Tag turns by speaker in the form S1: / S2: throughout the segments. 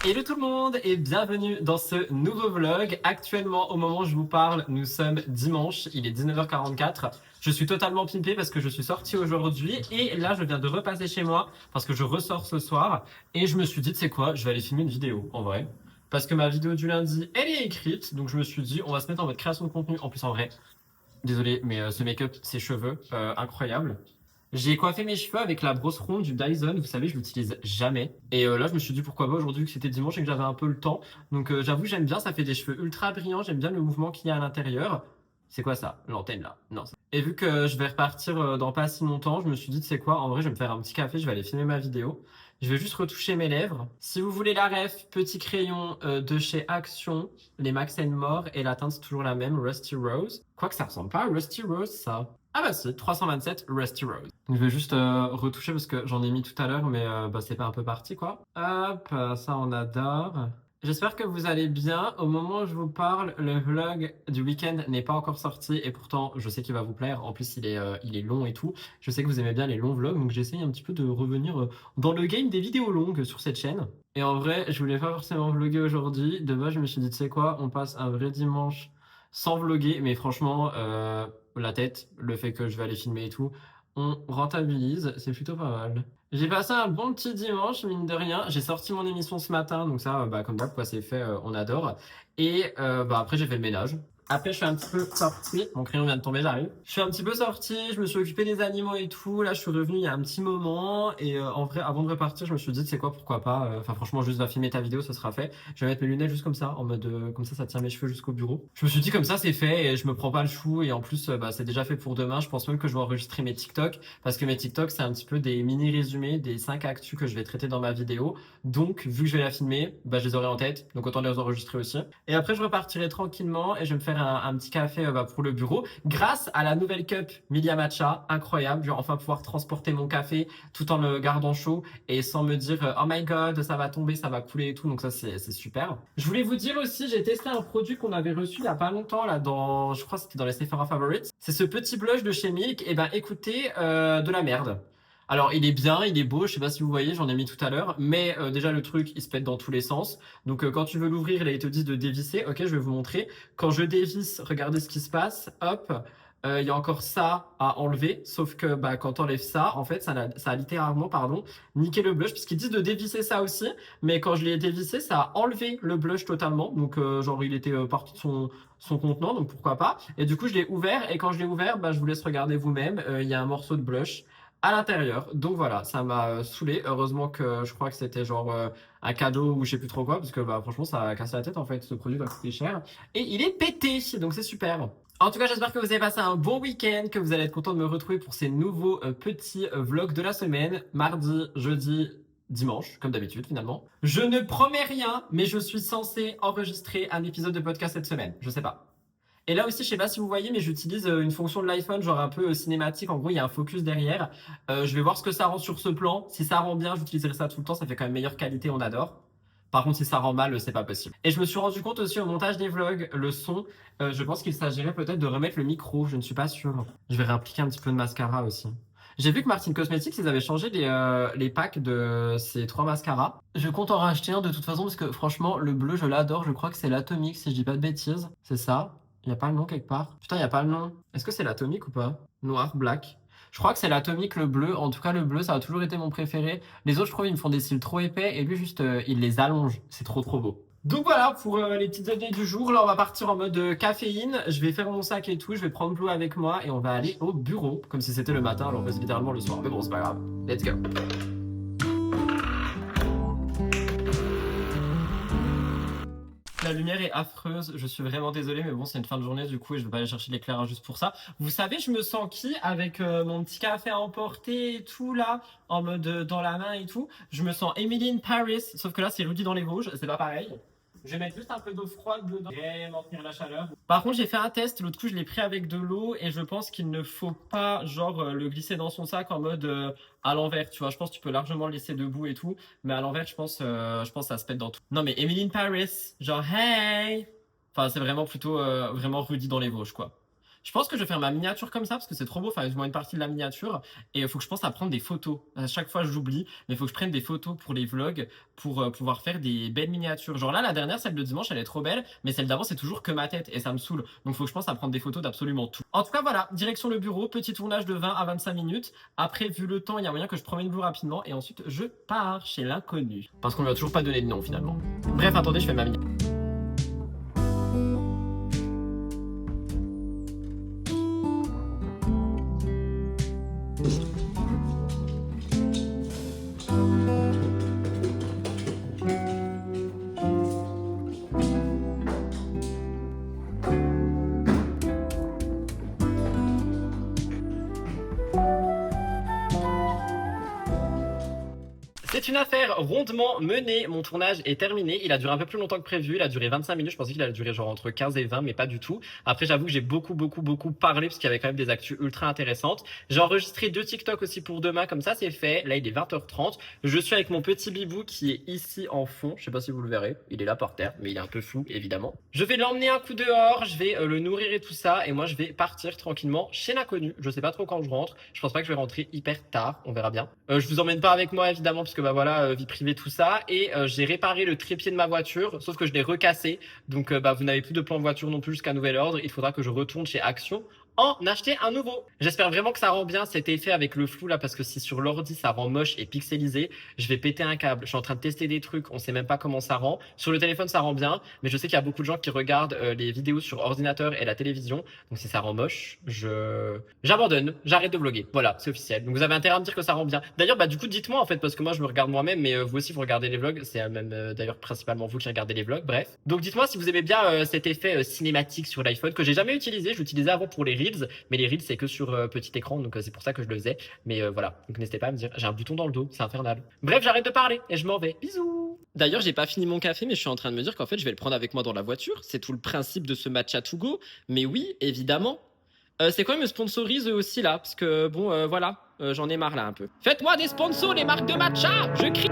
S1: Hello tout le monde et bienvenue dans ce nouveau vlog. Actuellement, au moment où je vous parle, nous sommes dimanche, il est 19h44. Je suis totalement pimpé parce que je suis sorti aujourd'hui et là je viens de repasser chez moi parce que je ressors ce soir et je me suis dit, tu sais quoi, je vais aller filmer une vidéo en vrai. Parce que ma vidéo du lundi, elle est écrite, donc je me suis dit, on va se mettre en mode création de contenu. En plus en vrai, désolé, mais ce make-up, ces cheveux, incroyable. J'ai coiffé mes cheveux avec la brosse ronde du Dyson. Vous savez, je l'utilise jamais. Et là, je me suis dit pourquoi pas aujourd'hui que c'était dimanche et que j'avais un peu le temps. Donc, j'avoue, j'aime bien. Ça fait des cheveux ultra brillants. J'aime bien le mouvement qu'il y a à l'intérieur. C'est quoi ça? L'antenne là? Non. Et vu que je vais repartir dans pas si longtemps, je me suis dit, tu sais quoi? En vrai, je vais me faire un petit café. Je vais aller filmer ma vidéo. Je vais juste retoucher mes lèvres. Si vous voulez la ref, petit crayon de chez Action, les Max More et la teinte c'est toujours la même, Rusty Rose. Quoique ça ressemble pas à Rusty Rose, ça. Ah bah si, 327 Rusty Rose. Donc je vais juste retoucher parce que j'en ai mis tout à l'heure, mais bah, c'est pas un peu parti quoi. Hop, ça on adore. J'espère que vous allez bien. Au moment où je vous parle, le vlog du week-end n'est pas encore sorti et pourtant je sais qu'il va vous plaire. En plus il est long et tout. Je sais que vous aimez bien les longs vlogs, donc j'essaye un petit peu de revenir dans le game des vidéos longues sur cette chaîne. Et en vrai, je voulais pas forcément vlogger aujourd'hui. De base, je me suis dit, tu sais quoi, on passe un vrai dimanche sans vlogger, mais franchement, la tête, le fait que je vais aller filmer et tout, on rentabilise, c'est plutôt pas mal. J'ai passé un bon petit dimanche, mine de rien. J'ai sorti mon émission ce matin, donc ça, bah, comme d'hab, quoi, c'est fait, on adore. Et bah, après, j'ai fait le ménage. Après, je suis un petit peu sorti. Mon crayon vient de tomber, j'arrive. Je suis un petit peu sorti, je me suis occupé des animaux et tout. Là, je suis revenu il y a un petit moment. Et en vrai, avant de repartir, je me suis dit, c'est quoi, pourquoi pas. Enfin, franchement, juste va filmer ta vidéo, ça sera fait. Je vais mettre mes lunettes juste comme ça, en mode, comme ça tient mes cheveux jusqu'au bureau. Je me suis dit, comme ça, c'est fait et je me prends pas le chou. Et en plus, bah, c'est déjà fait pour demain. Je pense même que je vais enregistrer mes TikTok. Parce que mes TikTok, c'est un petit peu des mini résumés des 5 actus que je vais traiter dans ma vidéo. Donc, vu que je vais la filmer, bah, je les aurai en tête. Donc, autant les enregistrer aussi. Et après, je repartirai tranquillement et je vais me faire un petit café bah, pour le bureau. Grâce à la nouvelle cup Milia Matcha, incroyable. Je vais enfin pouvoir transporter mon café tout en le gardant chaud et sans me dire oh my god, ça va tomber, ça va couler et tout. Donc ça, c'est super. Je voulais vous dire aussi, j'ai testé un produit qu'on avait reçu il y a pas longtemps là dans, je crois que c'était dans les Sephora Favorites. C'est ce petit blush de chez Milk. Et ben écoutez, de la merde. Alors il est bien, il est beau, je sais pas si vous voyez, j'en ai mis tout à l'heure, mais déjà le truc il se pète dans tous les sens. Donc quand tu veux l'ouvrir, là ils te disent de dévisser. Ok, je vais vous montrer. Quand je dévisse, regardez ce qui se passe. Hop, il y a encore ça à enlever, sauf que bah, quand t'enlèves ça, en fait ça a littéralement niqué le blush, puisqu'ils disent de dévisser ça aussi, mais quand je l'ai dévissé, ça a enlevé le blush totalement. Donc genre il était parti de son contenant, donc pourquoi pas. Et du coup je l'ai ouvert, et quand je l'ai ouvert, bah, je vous laisse regarder vous-même. Il y a un morceau de blush à l'intérieur. Donc voilà, ça m'a saoulé. Heureusement que je crois que c'était genre un cadeau ou je sais plus trop quoi, parce que bah franchement ça a cassé la tête en fait. Ce produit va coûter cher. Et il est pété, donc c'est super. En tout cas, j'espère que vous avez passé un bon week-end, que vous allez être content de me retrouver pour ces nouveaux petits vlogs de la semaine. Mardi, jeudi, dimanche, comme d'habitude finalement. Je ne promets rien, mais je suis censé enregistrer un épisode de podcast cette semaine. Je sais pas. Et là aussi, je sais pas si vous voyez, mais j'utilise une fonction de l'iPhone, genre un peu cinématique. En gros, il y a un focus derrière. Je vais voir ce que ça rend sur ce plan. Si ça rend bien, j'utiliserai ça tout le temps. Ça fait quand même meilleure qualité, on adore. Par contre, si ça rend mal, c'est pas possible. Et je me suis rendu compte aussi au montage des vlogs, le son, je pense qu'il s'agirait peut-être de remettre le micro. Je ne suis pas sûr. Je vais réappliquer un petit peu de mascara aussi. J'ai vu que Martin Cosmetics, ils avaient changé les packs de ces 3 mascaras. Je compte en racheter un de toute façon parce que franchement, le bleu, je l'adore. Je crois que c'est l'Atomic, si je dis pas de bêtises. C'est ça. Il n'y a pas le nom quelque part. Putain, il n'y a pas le nom. Est-ce que c'est l'Atomic ou pas? Noir, black. Je crois que c'est l'Atomic, le bleu. En tout cas, le bleu, ça a toujours été mon préféré. Les autres, je trouve, ils me font des cils trop épais. Et lui, juste, il les allonge. C'est trop, trop beau. Donc voilà pour les petites updates du jour. Là, on va partir en mode caféine. Je vais faire mon sac et tout. Je vais prendre Blue avec moi et on va aller au bureau. Comme si c'était le matin, alors c'est littéralement le soir. Mais bon, c'est pas grave. Let's go. La lumière est affreuse, je suis vraiment désolé, mais bon, c'est une fin de journée du coup et je vais pas aller chercher de l'éclairage juste pour ça. Vous savez, je me sens qui avec mon petit café à emporter et tout là, en mode dans la main et tout. Je me sens Emily in Paris, sauf que là c'est Rudy dans les Vosges, c'est pas pareil. Je vais mettre juste un peu d'eau froide dedans, vraiment tenir la chaleur. Par contre, j'ai fait un test, l'autre coup je l'ai pris avec de l'eau et je pense qu'il ne faut pas genre le glisser dans son sac en mode à l'envers, tu vois. Je pense que tu peux largement le laisser debout et tout, mais à l'envers, je pense que ça se pète dans tout. Non mais Emily in Paris, genre hey. Enfin, c'est vraiment plutôt vraiment Rudy dans les Vosges quoi. Je pense que je vais faire ma miniature comme ça parce que c'est trop beau, enfin du moins une partie de la miniature. Et il faut que je pense à prendre des photos. À chaque fois j'oublie, mais il faut que je prenne des photos pour les vlogs pour pouvoir faire des belles miniatures. Genre là, la dernière, celle de dimanche, elle est trop belle, mais celle d'avant, c'est toujours que ma tête et ça me saoule. Donc il faut que je pense à prendre des photos d'absolument tout. En tout cas, voilà, direction le bureau, petit tournage de 20 à 25 minutes. Après, vu le temps, il y a moyen que je promène vous rapidement et ensuite je pars chez l'inconnu. Parce qu'on lui a toujours pas donné de nom finalement. Bref, attendez, je fais ma miniature. C'est une affaire rondement menée, mon tournage est terminé, il a duré un peu plus longtemps que prévu, il a duré 25 minutes, je pensais qu'il allait durer genre entre 15 et 20, mais pas du tout. Après j'avoue que j'ai beaucoup parlé parce qu'il y avait quand même des actus ultra intéressantes. J'ai enregistré 2 TikTok aussi pour demain, comme ça c'est fait, là il est 20h30. Je suis avec mon petit bibou qui est ici en fond, je sais pas si vous le verrez, il est là par terre, mais il est un peu flou évidemment. Je vais l'emmener un coup dehors, je vais le nourrir et tout ça, et moi je vais partir tranquillement chez l'inconnu. Je sais pas trop quand je rentre, je pense pas que je vais rentrer hyper tard, on verra bien. Je vous emmène pas avec moi évidemment parce que bah voilà, vie privée tout ça, et j'ai réparé le trépied de ma voiture, sauf que je l'ai recassé, donc bah vous n'avez plus de plan de voiture non plus jusqu'à nouvel ordre, il faudra que je retourne chez Action en acheter un nouveau. J'espère vraiment que ça rend bien cet effet avec le flou là, parce que si sur l'ordi ça rend moche et pixelisé, je vais péter un câble. Je suis en train de tester des trucs, on sait même pas comment ça rend. Sur le téléphone ça rend bien, mais je sais qu'il y a beaucoup de gens qui regardent les vidéos sur ordinateur et la télévision, donc si ça rend moche, j'abandonne, j'arrête de vlogger. Voilà, c'est officiel. Donc vous avez intérêt à me dire que ça rend bien. D'ailleurs, bah du coup dites-moi en fait, parce que moi je me regarde moi-même, mais vous aussi vous regardez les vlogs, c'est même d'ailleurs principalement vous qui regardez les vlogs, bref. Donc dites-moi si vous aimez bien cet effet cinématique sur l'iPhone que j'ai jamais utilisé, je l'utilisais avant pour les Reels, mais les Reels c'est que sur petit écran, donc c'est pour ça que je le faisais. Mais voilà, donc n'hésitez pas à me dire, j'ai un bouton dans le dos, c'est infernal. Bref, j'arrête de parler et je m'en vais. Bisous. D'ailleurs, j'ai pas fini mon café, mais je suis en train de me dire qu'en fait je vais le prendre avec moi dans la voiture. C'est tout le principe de ce matcha to go. Mais oui, évidemment. C'est quoi, ils me sponsorisent eux aussi là, parce que bon, voilà, j'en ai marre là un peu. Faites-moi des sponsors, les marques de matcha, je crie.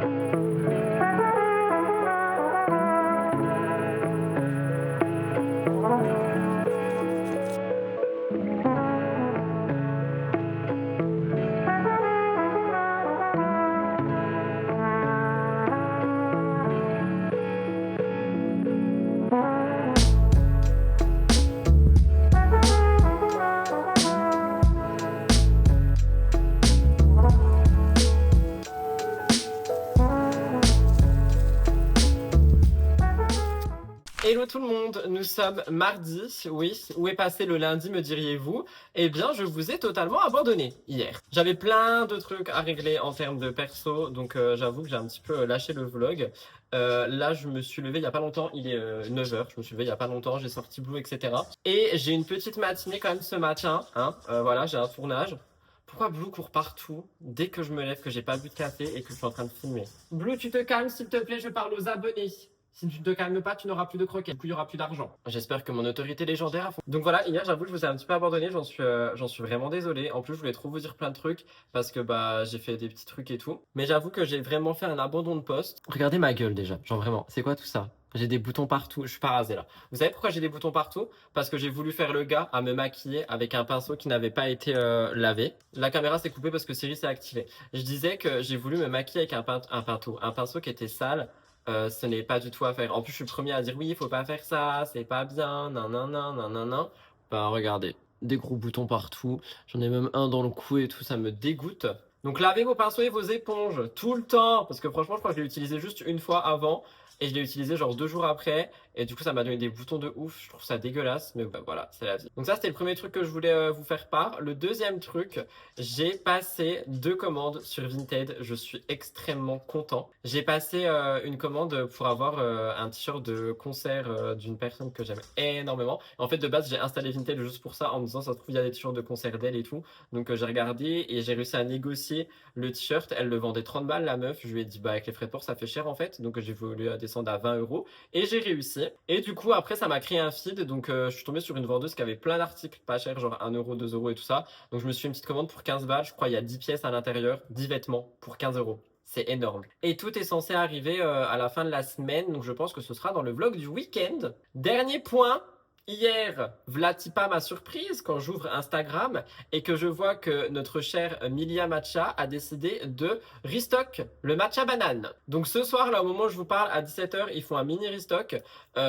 S1: Hello tout le monde, nous sommes mardi, oui, où est passé le lundi me diriez-vous? Eh bien je vous ai totalement abandonné hier. J'avais plein de trucs à régler en termes de perso, donc j'avoue que j'ai un petit peu lâché le vlog. Là je me suis levé il y a pas longtemps, il est 9h, je me suis levé il y a pas longtemps, j'ai sorti Blue, etc. Et j'ai une petite matinée quand même ce matin, hein, voilà, j'ai un tournage. Pourquoi Blue court partout dès que je me lève, que j'ai pas bu de café et que je suis en train de filmer? Blue, tu te calmes s'il te plaît, je parle aux abonnés. Si tu ne te calmes pas, tu n'auras plus de croquettes, du coup il n'y aura plus d'argent. J'espère que mon autorité légendaire a fond. Donc voilà, hier j'avoue je vous ai un petit peu abandonné, j'en suis vraiment désolé. En plus je voulais trop vous dire plein de trucs parce que bah j'ai fait des petits trucs et tout. Mais j'avoue que j'ai vraiment fait un abandon de poste. Regardez ma gueule déjà, genre vraiment, c'est quoi tout ça? J'ai des boutons partout, je suis pas rasé là. Vous savez pourquoi j'ai des boutons partout? Parce que j'ai voulu faire le gars à me maquiller avec un pinceau qui n'avait pas été lavé. La caméra s'est coupée parce que Siri s'est activée. Je disais que j'ai voulu me maquiller avec un pinceau qui était sale. Ce n'est pas du tout à faire. En plus, je suis le premier à dire oui, il faut pas faire ça, c'est pas bien, nan nan nan nan nan nan. Bah regardez, des gros boutons partout. J'en ai même un dans le cou et tout, ça me dégoûte. Donc lavez vos pinceaux et vos éponges tout le temps, parce que franchement, je crois que je l'ai utilisé juste une fois avant et je l'ai utilisé genre 2 jours après. Et du coup, ça m'a donné des boutons de ouf. Je trouve ça dégueulasse, mais bah, voilà, c'est la vie. Donc ça, c'était le premier truc que je voulais vous faire part. Le deuxième truc, j'ai passé 2 commandes sur Vinted. Je suis extrêmement content. J'ai passé une commande pour avoir un t-shirt de concert d'une personne que j'aime énormément. En fait, de base, j'ai installé Vinted juste pour ça, en me disant, ça se trouve, il y a des t-shirts de concert d'elle et tout. Donc j'ai regardé et j'ai réussi à négocier le t-shirt. Elle le vendait 30 balles, la meuf. Je lui ai dit, bah avec les frais de port, ça fait cher en fait. Donc j'ai voulu descendre à 20 euros. Et j'ai réussi. Et du coup, après, ça m'a créé un feed. Donc, je suis tombé sur une vendeuse qui avait plein d'articles pas chers, genre 1 euro, 2 euros et tout ça. Donc, je me suis fait une petite commande pour 15 balles. Je crois il y a 10 pièces à l'intérieur, 10 vêtements pour 15 euros. C'est énorme. Et tout est censé arriver à la fin de la semaine. Donc, je pense que ce sera dans le vlog du week-end. Dernier point. Hier, Vlatipa m'a surprise quand j'ouvre Instagram et que je vois que notre cher Milia Matcha a décidé de restock le matcha banane. Donc ce soir, là, au moment où je vous parle, à 17h, ils font un mini restock.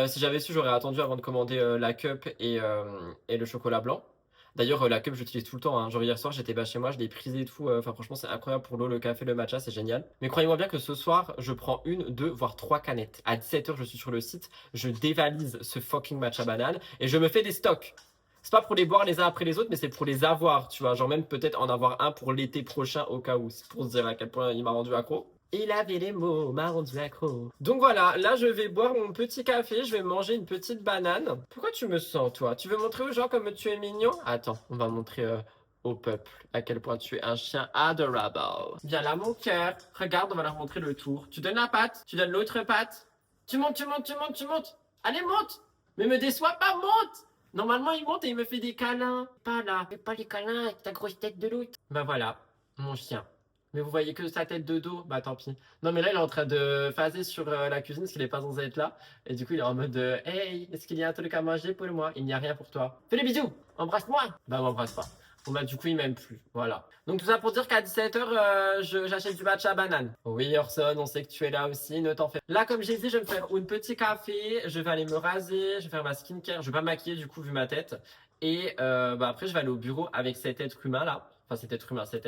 S1: Si j'avais su, j'aurais attendu avant de commander la cup et le chocolat blanc. D'ailleurs, la cup, j'utilise tout le temps, hein. Genre hier soir, j'étais chez moi, je l'ai prisé et tout. Enfin, franchement, c'est incroyable pour l'eau, le café, le matcha, c'est génial. Mais croyez-moi bien que ce soir, je prends une, deux, voire trois canettes. À 17h, je suis sur le site, je dévalise ce fucking matcha banane et je me fais des stocks. C'est pas pour les boire les uns après les autres, mais c'est pour les avoir, tu vois. Genre même peut-être en avoir un pour l'été prochain au cas où. C'est pour se dire à quel point il m'a rendu accro. Il avait les mots, m'a rendu accro. Donc voilà, là je vais boire mon petit café, je vais manger une petite banane. Pourquoi tu me sens, toi? Tu veux montrer aux gens comme tu es mignon? Attends, on va montrer au peuple à quel point tu es un chien adorable. Viens là, mon cœur. Regarde, on va leur montrer le tour. Tu donnes la patte, tu donnes l'autre patte. Tu montes, tu montes, tu montes, tu montes. Allez, monte! Mais me déçois pas, monte! Normalement, il monte et il me fait des câlins. Pas là, fais pas les câlins avec ta grosse tête de l'autre. Bah voilà, mon chien. Mais vous voyez que sa tête de dos, bah tant pis. Non mais là il est en train de phaser sur la cuisine parce qu'il est pas censé être là. Et du coup il est en mode hey, est-ce qu'il y a un truc à manger pour moi? Il n'y a rien pour toi. Fais les bisous, embrasse-moi. Bah m'embrasse pas. Bon bah du coup il m'aime plus, voilà. Donc tout ça pour dire qu'à 17h j'achète du matcha banane. Oui Orson, on sait que tu es là aussi, ne t'en fais pas. Là comme j'ai dit je vais me faire un petit café, je vais aller me raser, je vais faire ma skincare, je vais pas me maquiller du coup vu ma tête. Et bah après je vais aller au bureau avec cet être humain là. Enfin cet être humain, cet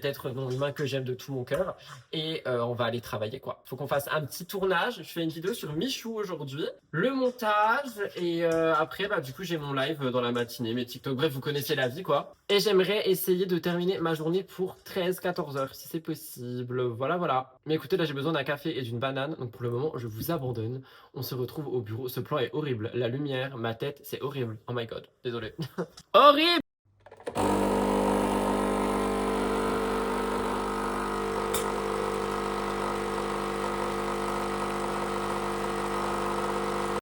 S1: être non humain que j'aime de tout mon cœur. Et on va aller travailler quoi. Faut qu'on fasse un petit tournage. Je fais une vidéo sur Michou aujourd'hui. Le montage. Et après, bah du coup, j'ai mon live dans la matinée, mes TikTok. Bref, vous connaissez la vie quoi. Et j'aimerais essayer de terminer ma journée pour 13-14 heures si c'est possible. Voilà, voilà. Mais écoutez, là j'ai besoin d'un café et d'une banane. Donc pour le moment, je vous abandonne. On se retrouve au bureau. Ce plan est horrible. La lumière, ma tête, c'est horrible. Oh my god. Désolé. Horrible!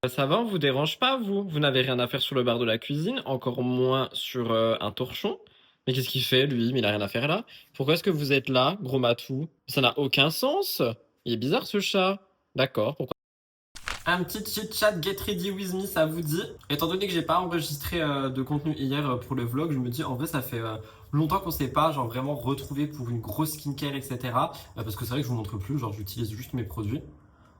S1: Ça va, on vous dérange pas, vous? Vous n'avez rien à faire sur le bar de la cuisine, encore moins sur un torchon. Mais qu'est-ce qu'il fait, lui? Mais il a rien à faire là. Pourquoi est-ce que vous êtes là, gros matou? Ça n'a aucun sens. Il est bizarre, ce chat. D'accord, pourquoi? Un petit chit-chat Get Ready With Me, ça vous dit? Étant donné que j'ai pas enregistré de contenu hier pour le vlog, je me dis, en vrai, ça fait longtemps qu'on s'est pas, genre, vraiment retrouvé pour une grosse skincare, etc. Parce que c'est vrai que je vous montre plus, genre, j'utilise juste mes produits.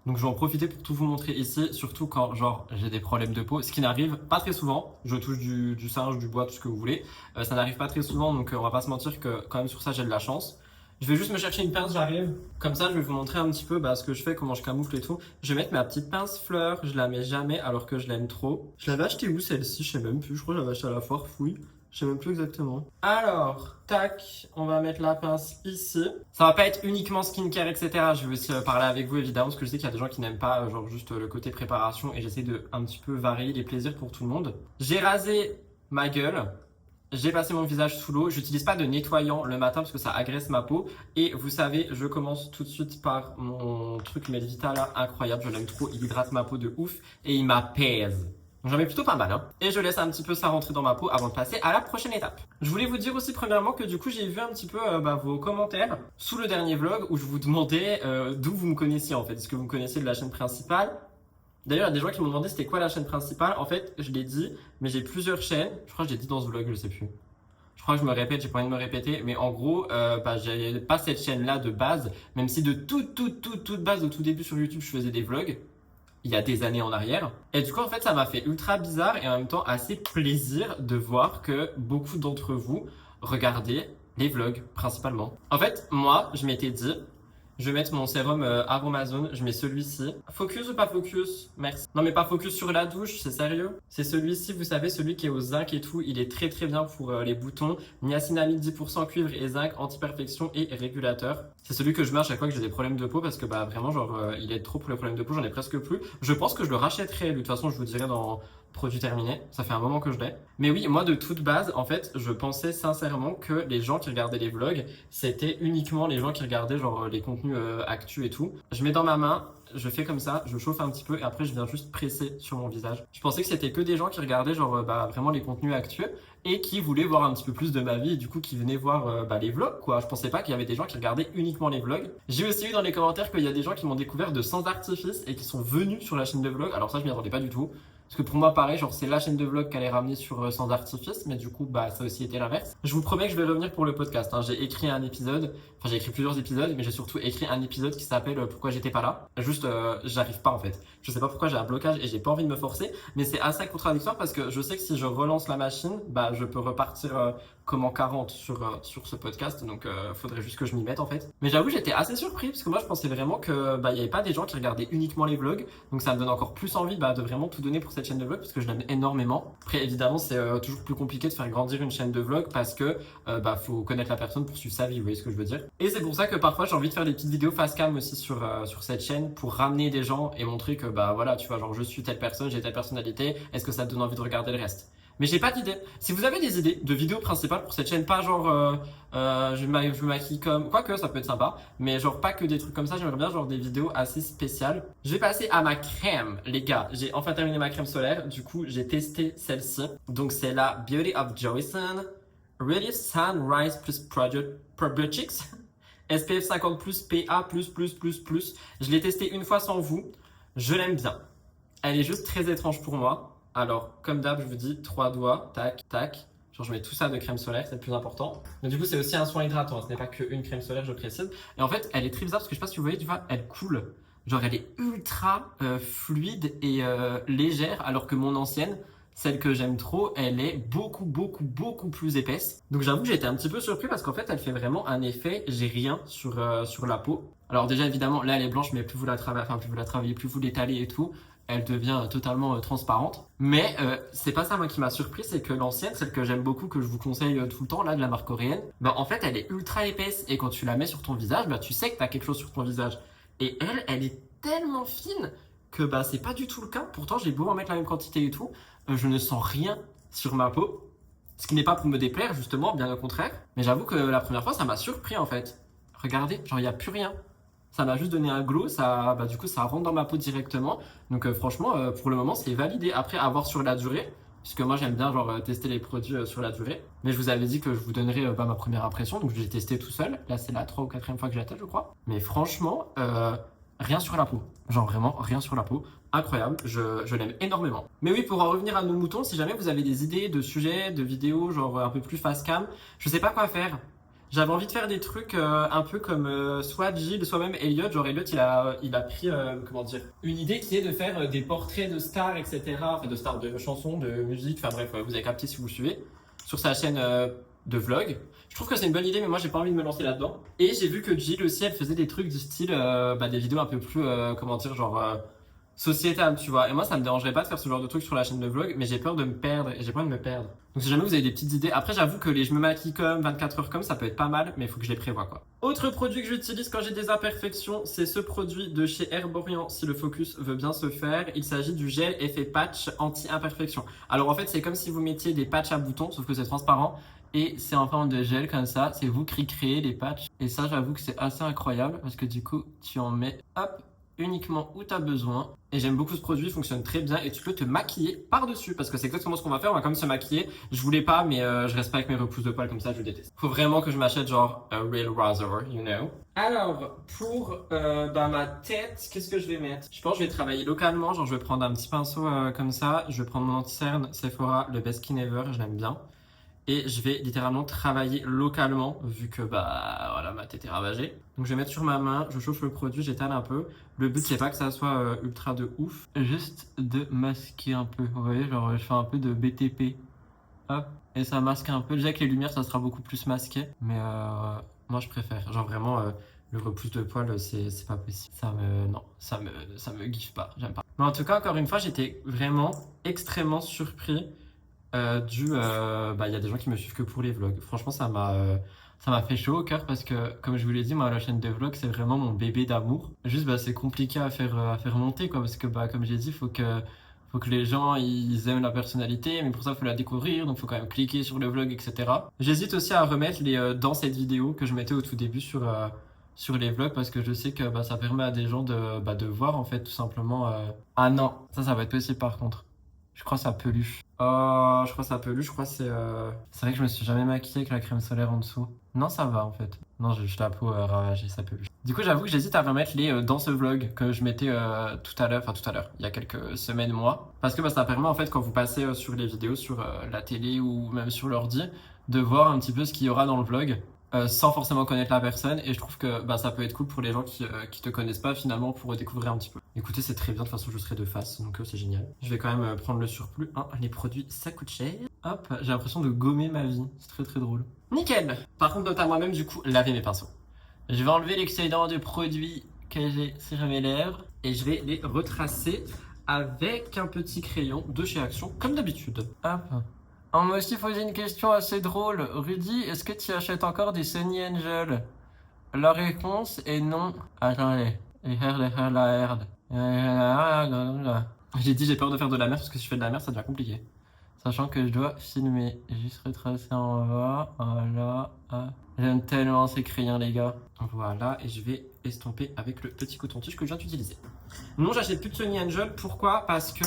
S1: Donc je vais en profiter pour tout vous montrer ici, surtout quand genre j'ai des problèmes de peau, ce qui n'arrive pas très souvent. Je touche du singe, du bois, tout ce que vous voulez. Ça n'arrive pas très souvent, donc on va pas se mentir que quand même sur ça j'ai de la chance. Je vais juste me chercher une pince, j'arrive. Comme ça, je vais vous montrer un petit peu ce que je fais, comment je camoufle et tout. Je vais mettre ma petite pince fleur, je la mets jamais alors que je l'aime trop. Je l'avais achetée où celle-ci? Je sais même plus, je crois que je l'avais achetée à la foire, fouille. Je sais même plus exactement. Alors, tac, on va mettre la pince ici. Ça va pas être uniquement skincare, etc. Je vais aussi parler avec vous évidemment parce que je sais qu'il y a des gens qui n'aiment pas genre juste le côté préparation et j'essaie de un petit peu varier les plaisirs pour tout le monde. J'ai rasé ma gueule. J'ai passé mon visage sous l'eau. J'utilise pas de nettoyant le matin parce que ça agresse ma peau. Et vous savez, je commence tout de suite par mon truc Melvita là, incroyable. Je l'aime trop. Il hydrate ma peau de ouf et il m'apaise. J'en mets plutôt pas mal, hein. Et je laisse un petit peu ça rentrer dans ma peau avant de passer à la prochaine étape. Je voulais vous dire aussi premièrement que du coup j'ai vu un petit peu vos commentaires sous le dernier vlog où je vous demandais d'où vous me connaissiez en fait. Est-ce que vous me connaissiez de la chaîne principale? D'ailleurs, il y a des gens qui m'ont demandé c'était quoi la chaîne principale. En fait, je l'ai dit, mais j'ai plusieurs chaînes. Je crois que j'ai dit dans ce vlog, je sais plus. Je crois que je me répète, j'ai pas envie de me répéter, mais en gros, j'ai pas cette chaîne-là de base, même si de toute base, au tout début sur YouTube, je faisais des vlogs il y a des années en arrière. Et du coup, en fait, ça m'a fait ultra bizarre et en même temps assez plaisir de voir que beaucoup d'entre vous regardez les vlogs principalement. En fait, moi, je m'étais dit, je vais mettre mon sérum Aromazone, je mets celui-ci. Focus ou pas focus? Merci. Non mais pas focus sur la douche, c'est sérieux? C'est celui-ci, vous savez, celui qui est au zinc et tout, il est très très bien pour les boutons. Niacinamide 10%, cuivre et zinc, anti-perfection et régulateur. C'est celui que je mets à chaque fois que j'ai des problèmes de peau parce que vraiment genre il aide trop pour les problèmes de peau, j'en ai presque plus. Je pense que je le rachèterai, de toute façon je vous dirai dans produit terminé, ça fait un moment que je l'ai. Mais oui, moi de toute base, en fait, je pensais sincèrement que les gens qui regardaient les vlogs, c'était uniquement les gens qui regardaient genre les contenus actu et tout. Je mets dans ma main, je fais comme ça, je chauffe un petit peu et après je viens juste presser sur mon visage. Je pensais que c'était que des gens qui regardaient genre vraiment les contenus actuels et qui voulaient voir un petit peu plus de ma vie et du coup qui venaient voir les vlogs quoi. Je pensais pas qu'il y avait des gens qui regardaient uniquement les vlogs. J'ai aussi eu dans les commentaires qu'il y a des gens qui m'ont découvert de sans artifice et qui sont venus sur la chaîne de vlog. Alors ça je m'y attendais pas du tout. Parce que pour moi, pareil, genre c'est la chaîne de vlog qu'elle est ramenée sur Sans Artifice, mais du coup, bah ça a aussi été l'inverse. Je vous promets que je vais revenir pour le podcast, hein. J'ai écrit un épisode, enfin j'ai écrit plusieurs épisodes, mais j'ai surtout écrit un épisode qui s'appelle Pourquoi j'étais pas là. Juste, j'arrive pas en fait. Je sais pas pourquoi j'ai un blocage et j'ai pas envie de me forcer, mais c'est assez contradictoire parce que je sais que si je relance la machine, bah je peux repartir comme en 40 sur ce podcast, donc faudrait juste que je m'y mette en fait. Mais j'avoue, j'étais assez surpris parce que moi je pensais vraiment que bah il y avait pas des gens qui regardaient uniquement les vlogs, donc ça me donne encore plus envie bah, de vraiment tout donner pour cette chaîne de vlog parce que je l'aime énormément. Après évidemment c'est toujours plus compliqué de faire grandir une chaîne de vlog parce que bah faut connaître la personne pour suivre sa vie, vous voyez ce que je veux dire. Et c'est pour ça que parfois j'ai envie de faire des petites vidéos face cam aussi sur cette chaîne pour ramener des gens et montrer que bah voilà tu vois genre je suis telle personne, j'ai telle personnalité, est-ce que ça te donne envie de regarder le reste? Mais j'ai pas d'idée. Si vous avez des idées de vidéos principales pour cette chaîne, pas genre je me maquille comme. Quoique ça peut être sympa, mais genre pas que des trucs comme ça, j'aimerais bien genre des vidéos assez spéciales. Je vais passer à ma crème, les gars. J'ai enfin terminé ma crème solaire, du coup j'ai testé celle-ci. Donc c'est la Beauty of Joyson Relief Sunrise Plus Probiotics SPF 50 PA++++. Je l'ai testé une fois sans vous. Je l'aime bien. Elle est juste très étrange pour moi. Alors, comme d'hab, je vous dis 3 doigts, tac, tac. Genre, je mets tout ça de crème solaire, c'est le plus important. Mais du coup, c'est aussi un soin hydratant. Ce n'est pas qu'une crème solaire, je précise. Et en fait, elle est très bizarre parce que je sais pas si vous voyez, tu vois, elle coule. Genre, elle est ultra fluide et légère, alors que mon ancienne, celle que j'aime trop, elle est beaucoup plus épaisse. Donc, j'avoue que j'ai été un petit peu surpris parce qu'en fait, elle fait vraiment un effet, j'ai rien sur la peau. Alors, déjà, évidemment, là, elle est blanche, mais plus vous la travaillez, plus vous l'étalez et tout, elle devient totalement transparente. Mais c'est pas ça moi qui m'a surpris, c'est que l'ancienne, celle que j'aime beaucoup, que je vous conseille tout le temps, là, de la marque coréenne, bah en fait elle est ultra épaisse et quand tu la mets sur ton visage, bah tu sais que t'as quelque chose sur ton visage. Et elle est tellement fine que bah c'est pas du tout le cas. Pourtant j'ai beau en mettre la même quantité et tout, je ne sens rien sur ma peau. Ce qui n'est pas pour me déplaire justement, bien au contraire. Mais j'avoue que la première fois ça m'a surpris en fait. Regardez, genre il y a plus rien. Ça m'a juste donné un glow, ça, bah, du coup ça rentre dans ma peau directement. Donc franchement, pour le moment c'est validé. Après, à voir sur la durée, puisque moi j'aime bien genre tester les produits sur la durée. Mais je vous avais dit que je vous donnerais bah, ma première impression, donc je l'ai testé tout seul. Là c'est la 3 ou 4e fois que je la teste je crois. Mais franchement, rien sur la peau. Genre vraiment rien sur la peau. Incroyable, je l'aime énormément. Mais oui, pour en revenir à nos moutons, si jamais vous avez des idées de sujets, de vidéos, genre un peu plus face cam, je sais pas quoi faire. J'avais envie de faire des trucs un peu comme soit Gilles, soit même Elliot. Genre Elliot, il a pris, comment dire, une idée qui est de faire des portraits de stars, etc. Enfin, de stars de chansons, de musique. Enfin bref, vous avez capté si vous suivez sur sa chaîne de vlog. Je trouve que c'est une bonne idée, mais moi j'ai pas envie de me lancer là-dedans. Et j'ai vu que Gilles aussi, elle faisait des trucs du style, bah, des vidéos un peu plus, comment dire, genre sociétale, tu vois. Et moi, ça me dérangerait pas de faire ce genre de trucs sur la chaîne de vlog, mais j'ai peur de me perdre et j'ai peur de me perdre. Donc si jamais vous avez des petites idées, après j'avoue que les je me maquille comme 24 heures comme ça peut être pas mal, mais il faut que je les prévoie quoi. Autre produit que j'utilise quand j'ai des imperfections, c'est ce produit de chez Herborian si le focus veut bien se faire. Il s'agit du gel effet patch anti-imperfection. Alors en fait, c'est comme si vous mettiez des patchs à boutons, sauf que c'est transparent. Et c'est en forme de gel comme ça, c'est vous qui créez les patchs. Et ça, j'avoue que c'est assez incroyable parce que du coup, tu en mets, hop, uniquement où tu as besoin. Et j'aime beaucoup ce produit, il fonctionne très bien et tu peux te maquiller par-dessus parce que c'est exactement ce qu'on va faire, on va quand même se maquiller. Je voulais pas, mais je reste pas avec mes repousses de poils comme ça, je déteste. Faut vraiment que je m'achète genre un real razor, you know. Alors, pour bah, ma tête, qu'est-ce que je vais mettre? Je pense que je vais travailler localement, genre je vais prendre un petit pinceau comme ça, je vais prendre mon anti-cerne Sephora, le best skin ever, je l'aime bien. Et je vais littéralement travailler localement vu que bah voilà ma tête est ravagée. Donc je vais mettre sur ma main, je chauffe le produit, j'étale un peu. Le but c'est pas que ça soit ultra de ouf, juste de masquer un peu. Vous voyez, genre je fais un peu de BTP. Hop, et ça masque un peu. Déjà avec les lumières ça sera beaucoup plus masqué, mais moi je préfère. Genre vraiment le repousse de poils c'est pas possible. Ça me giffe pas, j'aime pas. Mais en tout cas encore une fois j'étais vraiment extrêmement surpris. Bah il y a des gens qui me suivent que pour les vlogs. Franchement, ça m'a fait chaud au cœur parce que, comme je vous l'ai dit, moi, la chaîne de vlogs, c'est vraiment mon bébé d'amour. Juste, bah, c'est compliqué à faire monter, quoi, parce que, bah, comme j'ai dit, faut que les gens, ils aiment la personnalité, mais pour ça, il faut la découvrir, donc il faut quand même cliquer sur le vlog, etc. J'hésite aussi à remettre dans cette vidéo que je mettais au tout début sur les vlogs parce que je sais que, bah, ça permet à des gens de voir, en fait, tout simplement. Ah non, ça va être possible par contre. Je crois que ça peluche. Oh, je crois que ça peluche. Je crois que c'est... C'est vrai que je me suis jamais maquillée avec la crème solaire en dessous. Non, ça va en fait. Non, j'ai juste la peau ravagée, ça peluche. Du coup, j'avoue que j'hésite à remettre les dans ce vlog que je mettais tout à l'heure, enfin tout à l'heure, il y a quelques semaines, mois. Parce que bah, ça permet en fait, quand vous passez sur les vidéos, sur la télé ou même sur l'ordi, de voir un petit peu ce qu'il y aura dans le vlog. Sans forcément connaître la personne, et je trouve que bah, ça peut être cool pour les gens qui te connaissent pas finalement, pour découvrir un petit peu. Écoutez, c'est très bien, de toute façon je serai de face, donc c'est génial. Je vais quand même prendre le surplus. Hein, les produits ça coûte cher. Hop, j'ai l'impression de gommer ma vie, c'est très très drôle. Nickel. Par contre, note à moi-même du coup, laver mes pinceaux. Je vais enlever l'excédent de produits que j'ai sur mes lèvres et je vais les retracer avec un petit crayon de chez Action, comme d'habitude. Hop. On m'a aussi posé une question assez drôle. Rudy, est-ce que tu achètes encore des Sunny Angel? La réponse est non. Attendez. J'ai dit j'ai peur de faire de la merde parce que si je fais de la merde ça devient compliqué. Sachant que je dois filmer. Juste retracer en bas. Voilà. J'aime tellement ces crayons les gars. Voilà, et je vais estomper avec le petit coton-tige que je viens d'utiliser. Non, j'achète plus de Sunny Angel. Pourquoi? Parce que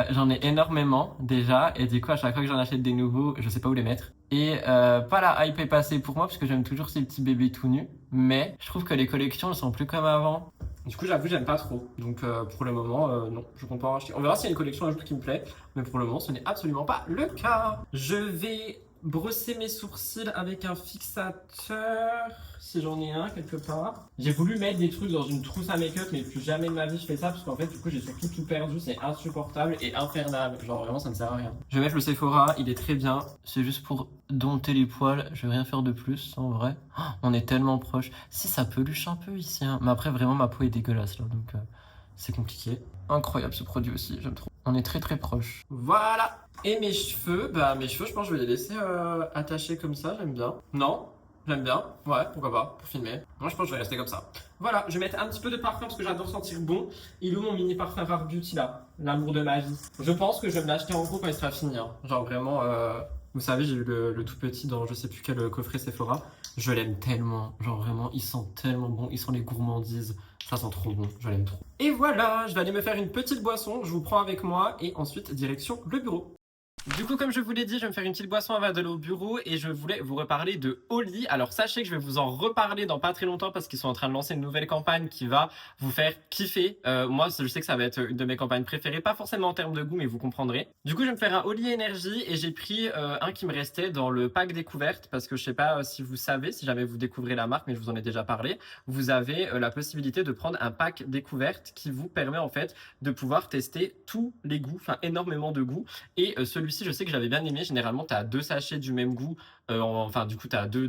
S1: j'en ai énormément déjà, et du coup à chaque fois que j'en achète des nouveaux, je sais pas où les mettre. Et pas la hype est passée pour moi parce que j'aime toujours ces petits bébés tout nus, mais je trouve que les collections ne sont plus comme avant. Du coup j'avoue j'aime pas trop, donc pour le moment non, je compte pas en racheter. On verra s'il y a une collection un jour qui me plaît, mais pour le moment ce n'est absolument pas le cas. Je vais brosser mes sourcils avec un fixateur, si j'en ai un quelque part. J'ai voulu mettre des trucs dans une trousse à make-up, mais plus jamais de ma vie je fais ça, parce qu'en fait du coup j'ai surtout tout perdu, c'est insupportable et infernal, genre vraiment ça ne sert à rien. Je vais mettre le Sephora, il est très bien, c'est juste pour dompter les poils, je vais rien faire de plus en vrai. Oh, on est tellement proche. Si ça peluche un peu ici, hein. Mais après vraiment ma peau est dégueulasse là, donc c'est compliqué. Incroyable ce produit aussi, j'aime trop. On est très très proche. Voilà. Et mes cheveux, bah mes cheveux je pense que je vais les laisser attachés comme ça, j'aime bien. Non? J'aime bien, ouais, pourquoi pas, pour filmer. Moi je pense que je vais rester comme ça. Voilà, je vais mettre un petit peu de parfum parce que j'adore sentir bon. Il est où mon mini parfum Rare Beauty là? L'amour de ma vie. Je pense que je vais me l'acheter en gros quand il sera fini. Hein. Genre vraiment, vous savez, j'ai eu le tout petit dans je sais plus quel coffret Sephora. Je l'aime tellement, genre vraiment, il sent tellement bon, il sent les gourmandises. Ça sent trop bon, je l'aime trop. Et voilà, je vais aller me faire une petite boisson, je vous prends avec moi et ensuite direction le bureau. Du coup, comme je vous l'ai dit, je vais me faire une petite boisson avant d'aller au bureau et je voulais vous reparler de Oli. Alors sachez que je vais vous en reparler dans pas très longtemps parce qu'ils sont en train de lancer une nouvelle campagne qui va vous faire kiffer. Moi, je sais que ça va être une de mes campagnes préférées, pas forcément en termes de goût, mais vous comprendrez. Du coup, je vais me faire un Oli Énergie et j'ai pris un qui me restait dans le pack découverte parce que je sais pas si vous savez, si jamais vous découvrez la marque, mais je vous en ai déjà parlé, vous avez la possibilité de prendre un pack découverte qui vous permet en fait de pouvoir tester tous les goûts, enfin énormément de goûts. Et celui-ci, je sais que j'avais bien aimé. Généralement, tu as deux sachets du même goût. Enfin, du coup, tu as deux.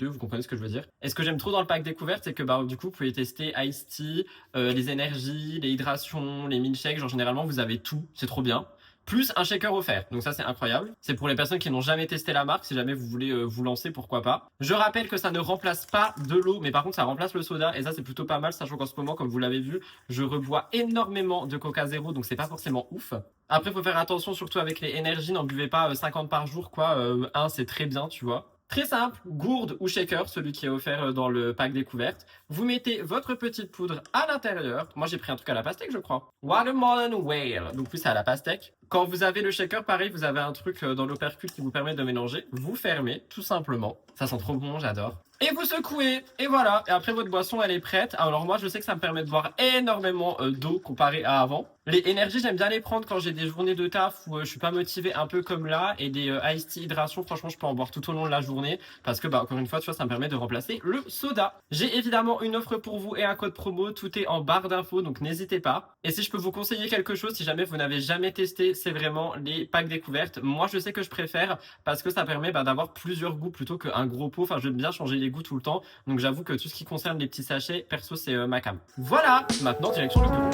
S1: Vous comprenez ce que je veux dire? Et ce que j'aime trop dans le pack découverte, c'est que bah, du coup, vous pouvez tester Ice Tea, les énergies, les hydrations, les milkshakes. Genre, généralement, vous avez tout. C'est trop bien. Plus un shaker offert. Donc ça, c'est incroyable. C'est pour les personnes qui n'ont jamais testé la marque. Si jamais vous voulez vous lancer, pourquoi pas. Je rappelle que ça ne remplace pas de l'eau, mais par contre, ça remplace le soda. Et ça, c'est plutôt pas mal, sachant qu'en ce moment, comme vous l'avez vu, je rebois énormément de Coca Zéro, donc c'est pas forcément ouf. Après, faut faire attention, surtout avec les énergies. N'en buvez pas 50 par jour, quoi. Un, c'est très bien, tu vois. Très simple, gourde ou shaker, celui qui est offert dans le pack découverte. Vous mettez votre petite poudre à l'intérieur. Moi, j'ai pris un truc à la pastèque, je crois. Watermelon Whale. Donc, oui, c'est à la pastèque. Quand vous avez le shaker, pareil, vous avez un truc dans l'opercule qui vous permet de mélanger. Vous fermez, tout simplement. Ça sent trop bon, j'adore. Et vous secouez, et voilà. Et après, votre boisson, elle est prête. Alors moi, je sais que ça me permet de boire énormément d'eau comparé à avant. Les énergies, j'aime bien les prendre quand j'ai des journées de taf où je suis pas motivé, un peu comme là. Et des Ice Tea hydration, franchement, je peux en boire tout au long de la journée. Parce que, bah, encore une fois, tu vois, ça me permet de remplacer le soda. J'ai évidemment une offre pour vous et un code promo. Tout est en barre d'infos, donc n'hésitez pas. Et si je peux vous conseiller quelque chose, si jamais vous n'avez jamais testé, c'est vraiment les packs découvertes. Moi, je sais que je préfère parce que ça permet d'avoir plusieurs goûts plutôt qu'un gros pot. Enfin, j'aime bien changer les goûts tout le temps. Donc, j'avoue que tout ce qui concerne les petits sachets, perso, c'est ma cam. Voilà, maintenant, direction le bureau.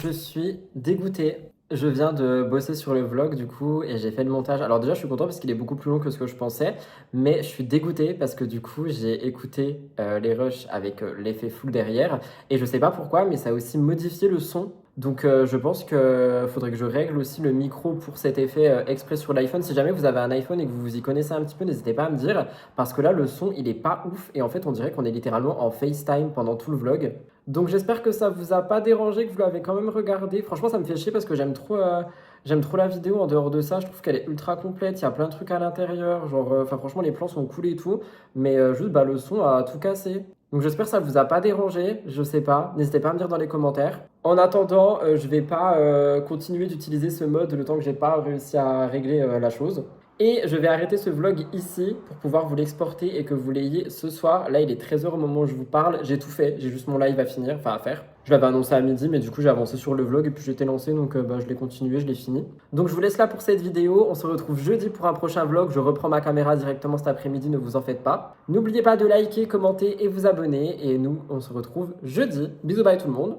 S1: Je suis dégoûté. Je viens de bosser sur le vlog du coup et j'ai fait le montage. Alors déjà je suis content parce qu'il est beaucoup plus long que ce que je pensais, mais je suis dégoûté parce que du coup j'ai écouté les rushs avec l'effet full derrière et je sais pas pourquoi mais ça a aussi modifié le son. Donc je pense que faudrait que je règle aussi le micro pour cet effet exprès sur l'iPhone. Si jamais vous avez un iPhone et que vous vous y connaissez un petit peu, n'hésitez pas à me dire parce que là le son il est pas ouf et en fait on dirait qu'on est littéralement en FaceTime pendant tout le vlog. Donc j'espère que ça vous a pas dérangé, que vous l'avez quand même regardé. Franchement, ça me fait chier parce que j'aime trop la vidéo. En dehors de ça, je trouve qu'elle est ultra complète. Il y a plein de trucs à l'intérieur. Genre, enfin, franchement, les plans sont cool et tout. Mais juste, bah, le son a tout cassé. Donc j'espère que ça vous a pas dérangé. Je sais pas. N'hésitez pas à me dire dans les commentaires. En attendant, je vais pas continuer d'utiliser ce mode le temps que j'ai pas réussi à régler la chose. Et je vais arrêter ce vlog ici pour pouvoir vous l'exporter et que vous l'ayez ce soir. Là, il est 13h au moment où je vous parle. J'ai tout fait. J'ai juste mon live à finir, enfin à faire. Je l'avais annoncé à midi, mais du coup, j'ai avancé sur le vlog et puis j'étais lancé. Donc, bah, je l'ai continué, je l'ai fini. Donc, je vous laisse là pour cette vidéo. On se retrouve jeudi pour un prochain vlog. Je reprends ma caméra directement cet après-midi. Ne vous en faites pas. N'oubliez pas de liker, commenter et vous abonner. Et nous, on se retrouve jeudi. Bisous, bye tout le monde.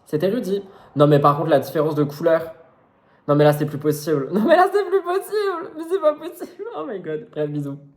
S1: C'était Rudy. Non, mais par contre, la différence de couleur. Non mais là c'est plus possible. Non mais là c'est plus possible. Mais c'est pas possible. Oh my god. Bref, bisous.